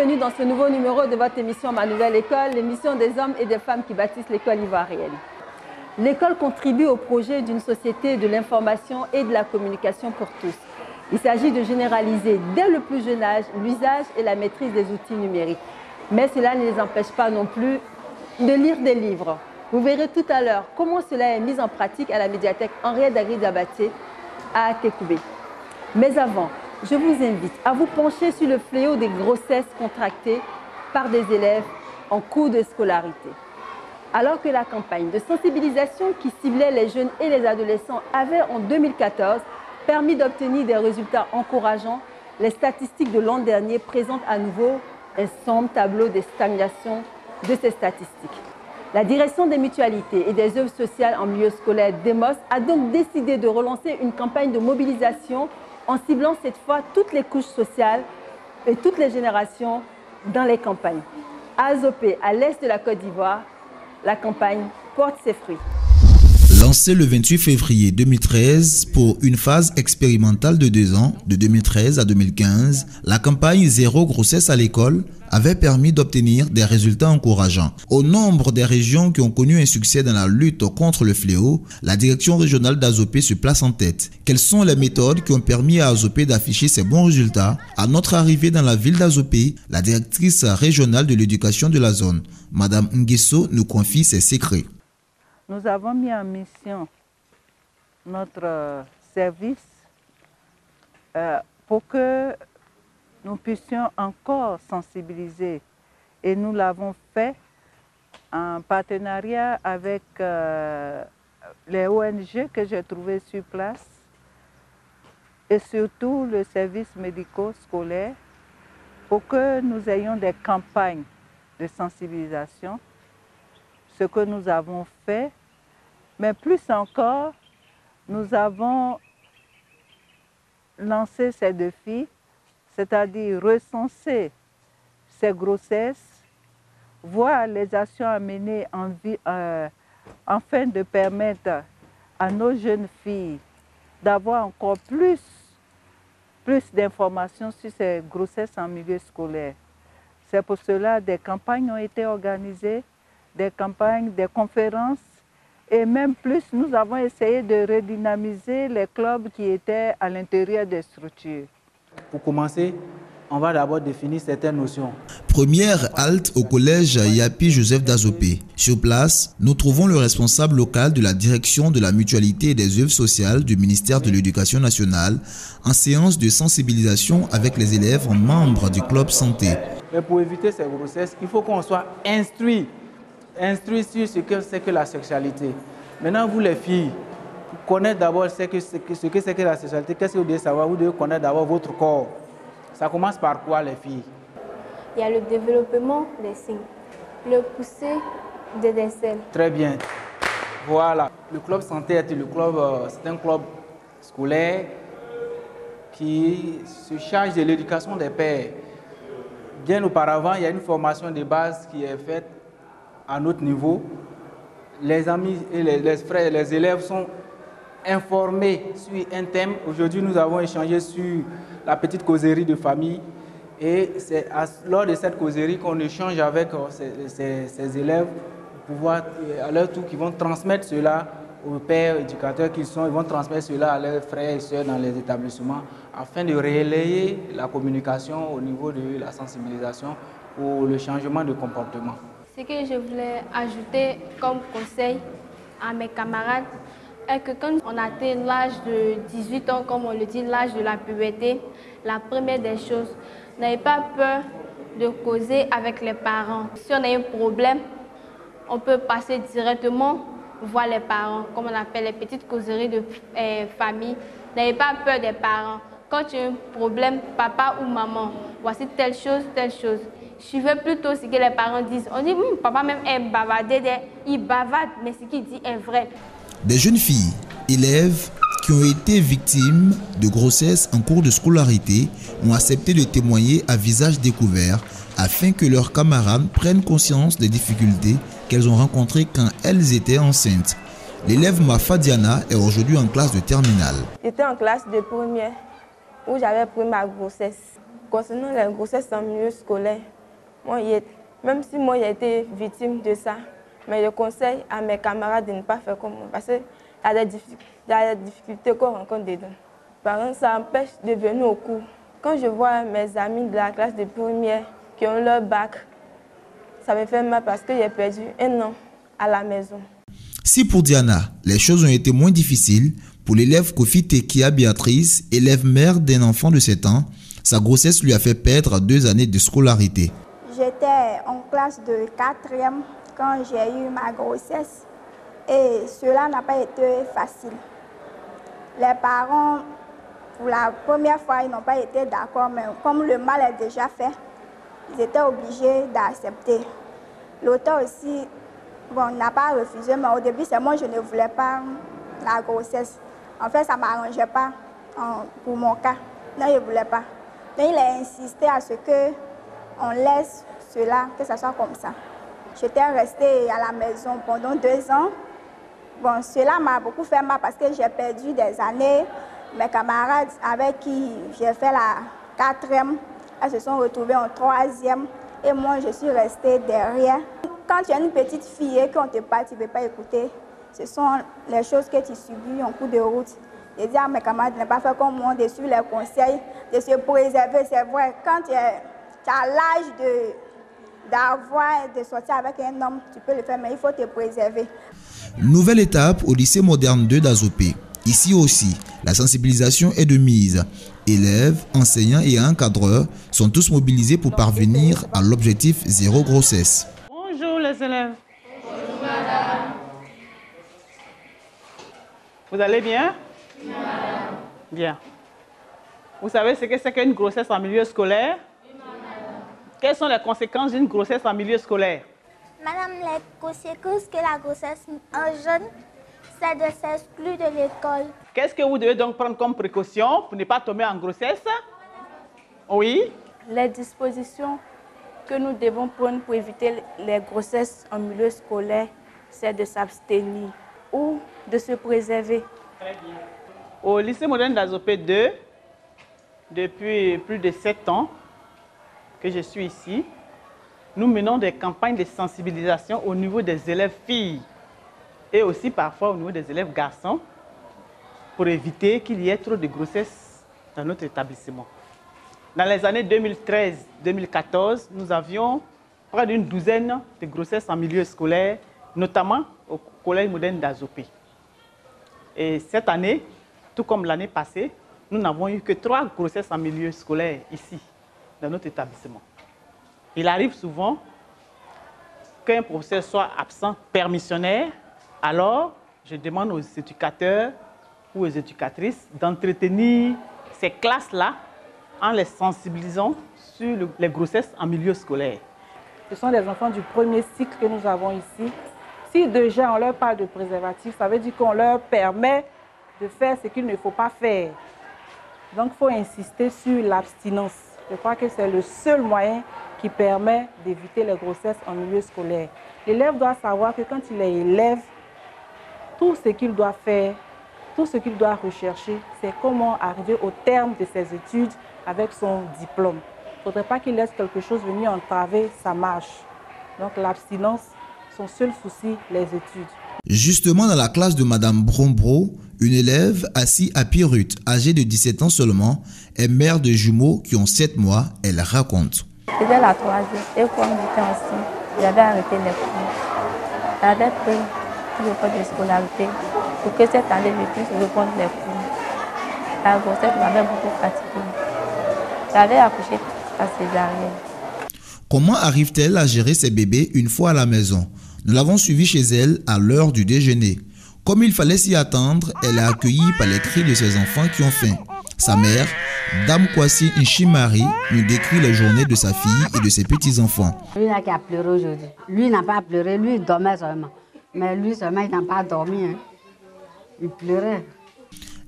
bienvenue dans ce nouveau numéro de votre émission Ma Nouvelle École, l'émission des hommes et des femmes qui bâtissent l'école ivoirienne. L'école contribue au projet d'une société de l'information et de la communication pour tous. Il s'agit de généraliser dès le plus jeune âge l'usage et la maîtrise des outils numériques. Mais cela ne les empêche pas non plus de lire des livres. Vous verrez tout à l'heure comment cela est mis en pratique à la médiathèque Henriette Dagri-Diabaté à Tékoubé. Mais avant, je vous invite à vous pencher sur le fléau des grossesses contractées par des élèves en cours de scolarité. Alors que la campagne de sensibilisation qui ciblait les jeunes et les adolescents avait en 2014 permis d'obtenir des résultats encourageants, les statistiques de l'an dernier présentent à nouveau un sombre tableau de stagnation de ces statistiques. La direction des mutualités et des œuvres sociales en milieu scolaire DEMOS a donc décidé de relancer une campagne de mobilisation en ciblant cette fois toutes les couches sociales et toutes les générations dans les campagnes. À Azopé, à l'est de la Côte d'Ivoire, la campagne porte ses fruits. Lancée le 28 février 2013 pour une phase expérimentale de 2 ans, de 2013 à 2015, la campagne Zéro grossesse à l'école avait permis d'obtenir des résultats encourageants. Au nombre des régions qui ont connu un succès dans la lutte contre le fléau, la direction régionale d'Azopé se place en tête. Quelles sont les méthodes qui ont permis à Azopé d'afficher ces bons résultats? À notre arrivée dans la ville d'Azopé, la directrice régionale de l'éducation de la zone, Madame Nguesso, nous confie ses secrets. Nous avons mis en mission notre service pour que nous puissions encore sensibiliser. Et nous l'avons fait en partenariat avec les ONG que j'ai trouvées sur place et surtout le service médico-scolaire pour que nous ayons des campagnes de sensibilisation. Ce que nous avons fait, mais plus encore, nous avons lancé ces défis, c'est-à-dire recenser ces grossesses, voir les actions à mener afin de permettre à nos jeunes filles d'avoir encore plus d'informations sur ces grossesses en milieu scolaire. C'est pour cela que des campagnes ont été organisées, des campagnes, des conférences et même plus, nous avons essayé de redynamiser les clubs qui étaient à l'intérieur des structures. Pour commencer, on va d'abord définir certaines notions. Première halte au collège Yapi Joseph d'Azopé. Sur place, nous trouvons le responsable local de la direction de la mutualité et des œuvres sociales du ministère de l'Éducation nationale en séance de sensibilisation avec les élèves membres du club santé. Mais pour éviter ces grossesses, il faut qu'on soit instruit sur ce que c'est que la sexualité. Maintenant, vous les filles, connaître d'abord ce que c'est que la sexualité, qu'est-ce que vous devez savoir? Vous devez connaître d'abord votre corps. Ça commence par quoi, les filles? Il y a le développement des signes, le pousser des aisselles. Très bien. Voilà. Le club santé c'est un club scolaire qui se charge de l'éducation des pères. Bien auparavant, il y a une formation de base qui est faite à notre niveau. Les amis et les frères et les élèves sont informés sur un thème. Aujourd'hui, nous avons échangé sur la petite causerie de famille. Et c'est lors de cette causerie qu'on échange avec ces élèves pour pouvoir, à leur tour, qu'ils vont transmettre cela aux pères éducateurs qu'ils sont. Ils vont transmettre cela à leurs frères et sœurs dans les établissements afin de relayer la communication au niveau de la sensibilisation pour le changement de comportement. Ce que je voulais ajouter comme conseil à mes camarades est que quand on atteint l'âge de 18 ans, comme on le dit, l'âge de la puberté, la première des choses, n'ayez pas peur de causer avec les parents. Si on a un problème, on peut passer directement voir les parents, comme on appelle les petites causeries de famille. N'ayez pas peur des parents. Quand tu as un problème, papa ou maman, voici telle chose, telle chose. Suivez plutôt ce que les parents disent. On dit, papa même est bavardé, il bavarde, mais ce qu'il dit est vrai. Des jeunes filles, élèves qui ont été victimes de grossesse en cours de scolarité ont accepté de témoigner à visage découvert afin que leurs camarades prennent conscience des difficultés qu'elles ont rencontrées quand elles étaient enceintes. L'élève Mafa Diana est aujourd'hui en classe de terminale. J'étais en classe de première où j'avais pris ma grossesse. Concernant les grossesses en milieu scolaire, même si moi j'ai été victime de ça, mais je conseille à mes camarades de ne pas faire comme moi parce qu'il y a des difficultés qu'on rencontre dedans. Par exemple, ça empêche de venir au cours. Quand je vois mes amis de la classe de première qui ont leur bac, ça me fait mal parce que j'ai perdu 1 an à la maison. Si pour Diana, les choses ont été moins difficiles, pour l'élève Kofi Tekia Béatrice, élève mère d'un enfant de 7 ans, sa grossesse lui a fait perdre 2 années de scolarité. J'étais en classe de 4e quand j'ai eu ma grossesse et cela n'a pas été facile. Les parents, pour la première fois, ils n'ont pas été d'accord, mais comme le mal est déjà fait, ils étaient obligés d'accepter. L'auteur aussi, n'a pas refusé, mais au début, c'est moi, je ne voulais pas la grossesse. En fait, ça ne m'arrangeait pas pour mon cas. Non, je ne voulais pas. Donc, il a insisté à ce qu'on laisse cela, que ça soit comme ça. J'étais restée à la maison pendant 2 ans. Cela m'a beaucoup fait mal parce que j'ai perdu des années. Mes camarades avec qui j'ai fait la 4e, elles se sont retrouvées en 3e et moi, je suis restée derrière. Quand tu es une petite fille et qu'on te parle, tu ne veux pas écouter. Ce sont les choses que tu subis en cours de route. Je dis à mes camarades de ne pas faire comme moi, de suivre les conseils, de se préserver. C'est vrai, quand tu as l'âge d'avoir, de sortir avec un homme, tu peux le faire, mais il faut te préserver. Nouvelle étape au lycée moderne 2 d'Azopé. Ici aussi, la sensibilisation est de mise. Élèves, enseignants et encadreurs sont tous mobilisés pour parvenir à l'objectif 0 grossesse. Bonjour les élèves. Bonjour madame. Vous allez bien? Oui, madame. Bien. Vous savez ce que c'est qu'une grossesse en milieu scolaire? Oui, madame. Quelles sont les conséquences d'une grossesse en milieu scolaire? Madame, les conséquences que la grossesse en jeune, c'est de s'exclure de l'école. Qu'est-ce que vous devez donc prendre comme précaution pour ne pas tomber en grossesse? Oui. Les dispositions que nous devons prendre pour éviter les grossesses en milieu scolaire, c'est de s'abstenir ou de se préserver. Très bien. Au lycée moderne d'Azopé 2, depuis plus de 7 ans que je suis ici, nous menons des campagnes de sensibilisation au niveau des élèves filles et aussi parfois au niveau des élèves garçons pour éviter qu'il y ait trop de grossesses dans notre établissement. Dans les années 2013-2014, nous avions près d'une douzaine de grossesses en milieu scolaire, notamment au collège moderne d'Azopé. Et cette année, tout comme l'année passée, nous n'avons eu que 3 grossesses en milieu scolaire ici, dans notre établissement. Il arrive souvent qu'un professeur soit absent permissionnaire, alors je demande aux éducateurs ou aux éducatrices d'entretenir ces classes-là en les sensibilisant sur les grossesses en milieu scolaire. Ce sont des enfants du premier cycle que nous avons ici. Si déjà on leur parle de préservatif, ça veut dire qu'on leur permet de faire ce qu'il ne faut pas faire. Donc il faut insister sur l'abstinence. Je crois que c'est le seul moyen qui permet d'éviter les grossesses en milieu scolaire. L'élève doit savoir que quand il est élève, tout ce qu'il doit faire, tout ce qu'il doit rechercher, c'est comment arriver au terme de ses études avec son diplôme. Il ne faudrait pas qu'il laisse quelque chose venir entraver sa marche. Donc l'abstinence, son seul souci, les études. Justement, dans la classe de Madame Brombro, une élève assise à Pirut, âgée de 17 ans seulement, est mère de jumeaux qui ont 7 mois. Elle raconte. C'était la 3e et comme j'étais enceinte, j'avais arrêté les cours. J'avais pris tout le cours de scolarité pour que cette année je puisse reprendre les cours. La grossesse m'avait beaucoup fatiguée. J'avais accouché à césarienne. Comment arrive-t-elle à gérer ses bébés une fois à la maison? Nous l'avons suivie chez elle à l'heure du déjeuner. Comme il fallait s'y attendre, elle est accueillie par les cris de ses enfants qui ont faim. Sa mère, Dame Kwasi Nchimari, nous décrit les journées de sa fille et de ses petits-enfants. Lui n'a qu'à pleurer aujourd'hui. Lui n'a pas pleuré, lui il dormait seulement. Mais lui seulement, il n'a pas dormi. Hein. Il pleurait.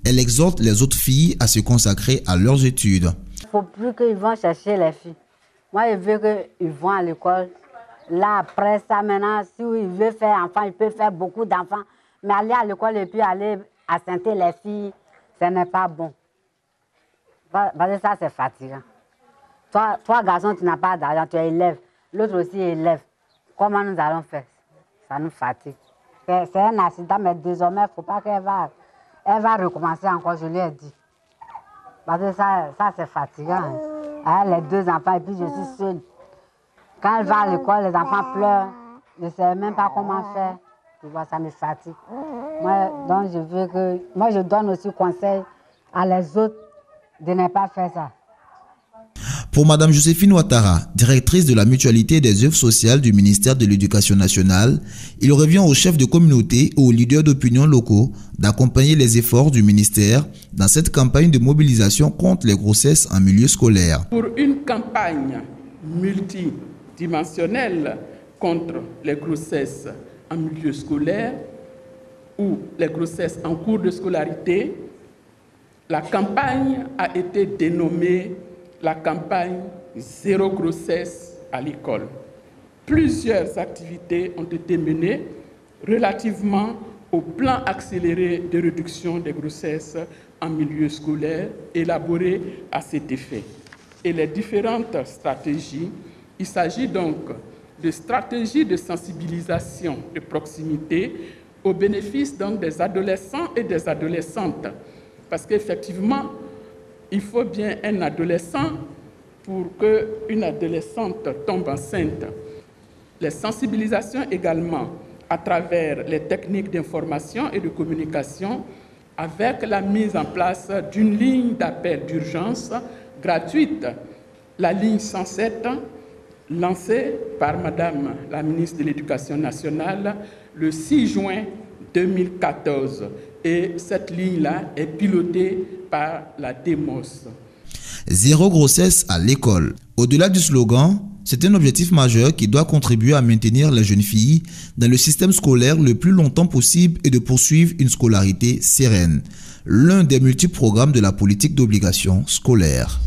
Elle exhorte les autres filles à se consacrer à leurs études. Il ne faut plus qu'ils vont chercher les filles. Moi, je veux qu'ils vont à l'école. Là, après ça, maintenant, si il veut faire enfant, il peut faire beaucoup d'enfants. Mais aller à l'école et puis aller assenter les filles, ce n'est pas bon. Parce que ça, c'est fatigant. Toi garçon, tu n'as pas d'argent, tu es élève. L'autre aussi est élève. Comment nous allons faire? Ça nous fatigue. C'est un accident, mais désormais, il ne faut pas qu'elle va recommencer encore, je lui ai dit. Parce que ça c'est fatigant. Elle a les 2 enfants et puis je suis seule. Quand elle va à l'école, les enfants pleurent. Je ne sais même pas comment faire. Tu vois, ça me fatigue. Moi, je donne aussi conseil à les autres de ne pas faire ça. Pour Mme Joséphine Ouattara, directrice de la mutualité des œuvres sociales du ministère de l'Éducation nationale, il revient aux chefs de communauté et aux leaders d'opinion locaux d'accompagner les efforts du ministère dans cette campagne de mobilisation contre les grossesses en milieu scolaire. Pour une campagne multidimensionnelle contre les grossesses en milieu scolaire ou les grossesses en cours de scolarité, la campagne a été dénommée la campagne Zéro grossesse à l'école. Plusieurs activités ont été menées relativement au plan accéléré de réduction des grossesses en milieu scolaire élaboré à cet effet. Et les différentes stratégies, il s'agit donc de stratégies de sensibilisation de proximité au bénéfice donc des adolescents et des adolescentes. Parce qu'effectivement, il faut bien un adolescent pour qu'une adolescente tombe enceinte. Les sensibilisations également à travers les techniques d'information et de communication avec la mise en place d'une ligne d'appel d'urgence gratuite, la ligne 107, lancée par Madame la ministre de l'Éducation nationale le 6 juin 2014. Et cette ligne-là est pilotée par la DEMOS. Zéro grossesse à l'école. Au-delà du slogan, c'est un objectif majeur qui doit contribuer à maintenir les jeunes filles dans le système scolaire le plus longtemps possible et de poursuivre une scolarité sereine. L'un des multiples programmes de la politique d'obligation scolaire.